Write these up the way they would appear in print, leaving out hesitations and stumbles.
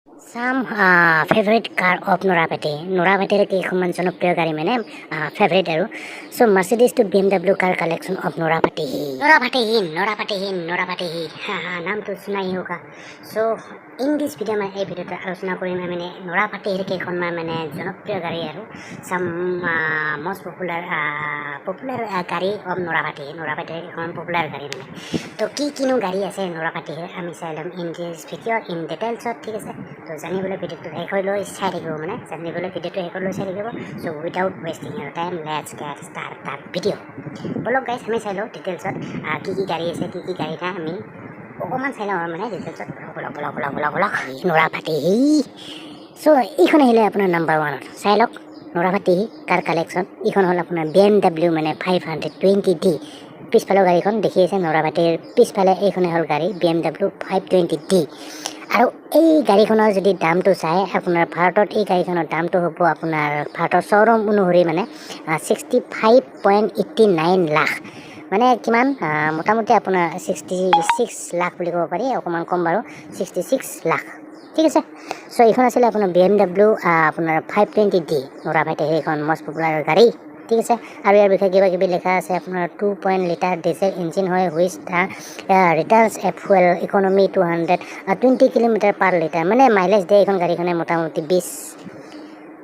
Some favorite car of Norapati. Norapati ke khuman jonoppriyo gari mane favorite aru. So Mercedes to BMW car collection of Norapati. Norapati. Ha naam to suna hi hoga. So in this video मैं ये video आलोचना करें मैंने नोरापाटी के कौन मैंने जनप्रिय गाड़ी है some most popular गाड़ी of नोरापाटी के कौन popular गाड़ी मैंने तो की किनो गाड़ी ऐसे नोरापाटी है हम इसे in this video in details ठीक है तो जाने वाले वीडियो तो एक लो इच्छा देखो मैंने जाने वाले वीडियो तो एक लो इच्छा देखो so without wasting your time let's get start that video बोलो guys हमें इसे लो details की गाड़ी ऐसे की गाड़ी था हमें অকমান চাই লওঁ মানে ডিটেইলছত বলক নৰাপাটি সো এইখন আহিলে আপোনাৰ নাম্বাৰ 1 চাই লওক নৰাপাটি কাৰ কালেকশ্যন এইখন হ'ল আপোনাৰ BMW মানে 520D পিছফালৰ গাড়ীখন দেখি আছে নৰাপাটিৰ পিছফালে এইখনে হ'ল গাড়ী BMW 520D আৰু এই গাড়ীখনৰ যদি দামটো চাই আপোনাৰ ভাৰতত এই গাড়ীখনৰ দামটো হ'ব আপোনাৰ ভাৰতৰ শ্বৰুম অনুসৰি মানে 65.89 লাখ মানে কিমান মোটামুটি আপোনাৰ 66 লাখ বুলি ক'ব পাৰি অকমান কম বাৰু 66 লাখ ঠিক আছে সো এইখন আছিল আপোনাৰ BMW আপোনাৰ 520D নৰাপাটি এইখন মষ্ট পপুলাৰ গাড়ী ঠিক আছে আৰু ইয়াৰ বিষয়ে কিবা লেখা আছে আপোনাৰ 2 লিটাৰ ডিজেল ইঞ্জিন হয় which returns A fuel economy 220 kilometre per litre মানে মাইলেজ দিয়ে এইখন গাড়ীখনে মোটামুটি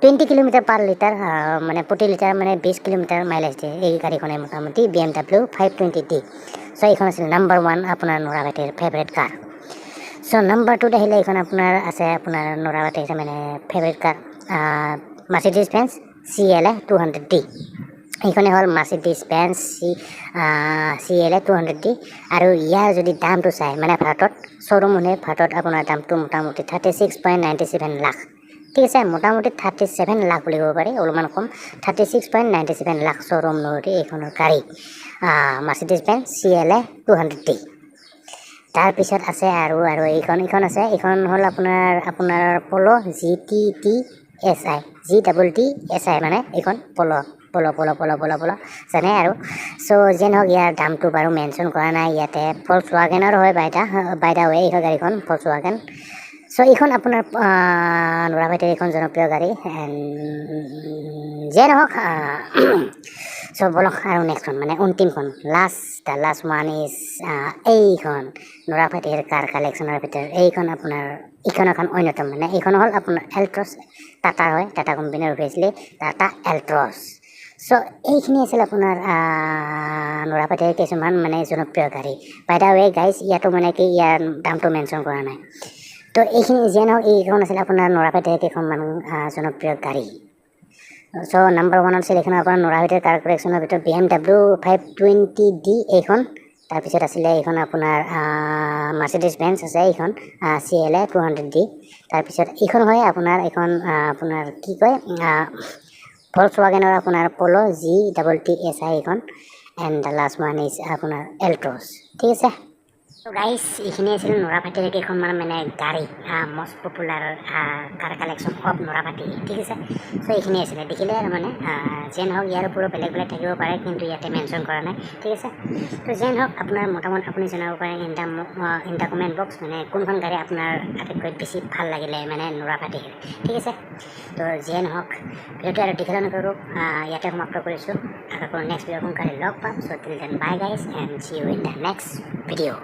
20 কিলোমিটাৰ পাৰ লিটাৰ মানে প্ৰতি লিটাৰ মানে 20 কিলোমিটাৰ মাইলেজ দিয়ে এই গাড়ীখনে মোটামুটি BMW 520D সো এইখন আছিল নাম্বাৰ 1 আপোনাৰ নৰাপাটিৰ ফেভাৰিট কাৰ সো নাম্বাৰ 2 আহিলে এইখন আপোনাৰ আছে আপোনাৰ নৰাপাটিৰ মানে ফেভাৰিট কাৰ Mercedes Benz CLA 200D এইখনে হ'ল Mercedes Benz CLA 200D আৰু ইয়াৰ যদি দামটো চাই মানে ভাৰতত শ্বৰুম মানে ভাৰতত আপোনাৰ দামটো মোটামুটি 36.97 লাখ ঠিক আছে মোটামুটি 37 লাখ বুলি ক'ব পাৰি অলপমান কম 36.97 লাখ শ্বৰুম নৰি এইখনৰ গাড়ী Mercedes Benz CLA 200D তাৰ পিছত আছে আৰু এইখন আছে এইখন হ'ল আপোনাৰ পলো GTTSI মানে এইখন পলো জানে আৰু সো যেন হওক ইয়াৰ দামটো বাৰু মেনশ্যন কৰা নাই ইয়াতে Volkswagenৰ হয় বাই দা ৱে এই গাড়ীখন Volkswagen সো এইখন আপোনাৰ নৰাপাটিৰ এইখন জনপ্ৰিয় গাড়ী যেন হওক সো বলক আৰু নেক্সট মানে অন্তিমখন লাষ্ট ওৱান ইজ এইখন নৰাপাটিৰ কাৰ কালেকশ্যনৰ ভিতৰত এইখন আপোনাৰ এইখন এখন অন্যতম মানে এইখন হ'ল আপোনাৰ এল্ট্ৰছ টাটা হয় টাটা কোম্পানীৰ অভিয়াছলি টাটা এল্ট্ৰছ সো এইখিনি আছিল আপোনাৰ নৰাপাটিৰ কিছুমান মানে জনপ্ৰিয় গাড়ী বাই দা ৱে গাইজ ইয়াতো মানে কি ইয়াৰ দামটো মেনশ্যন কৰা নাই তো এইখিনি যেন হওক এইখন আছিল আপোনাৰ নৰাপাটিৰ কেইখনমান জনপ্ৰিয় গাড়ী সো নাম্বাৰ 1 আছিল এইখন আপোনাৰ নৰাপাটিৰ কাৰ কালেকশ্যনৰ ভিতৰত BMW 520D এইখন তাৰপিছত আছিলে এইখন আপোনাৰ Mercedes Benz আছে এইখন CLA 200D তাৰপিছত এইখন হয় আপোনাৰ এইখন আপোনাৰ কি কয় Volkswagenৰ আপোনাৰ Polo GTTSI এইখন and the last one is আপোনাৰ এল্ট্ৰছ ঠিক আছে তো গাইজ এইখিনি আছিল নৰাপাটিৰ কেইখনমান মানে গাড়ী most popular car collection of Narapati ঠিক আছে সো এইখিনি আছিলে দেখিলে আৰু মানে যেন হওক ইয়াৰ ওপৰত বেলেগ থাকিব পাৰে কিন্তু ইয়াতে মেনশ্যন কৰা নাই ঠিক আছে তো যেন হওক আপোনাৰ মতামত আপুনি জনাব পাৰে ইন দ্য কমেণ্ট বক্স মানে কোনখন গাড়ী আপোনাৰ আটাইতকৈ বেছি ভাল লাগিলে মানে নৰাপাটিৰ ঠিক আছে তো যেন হওক ভিডিঅ'টো আৰু দীঘল নকৰোঁ ইয়াতে সমাপ্ত কৰিছোঁ আকৌ নেক্সট ভিডিঅ' সোনকালে লগ পাম চ' till then bye guys and see you in the next video'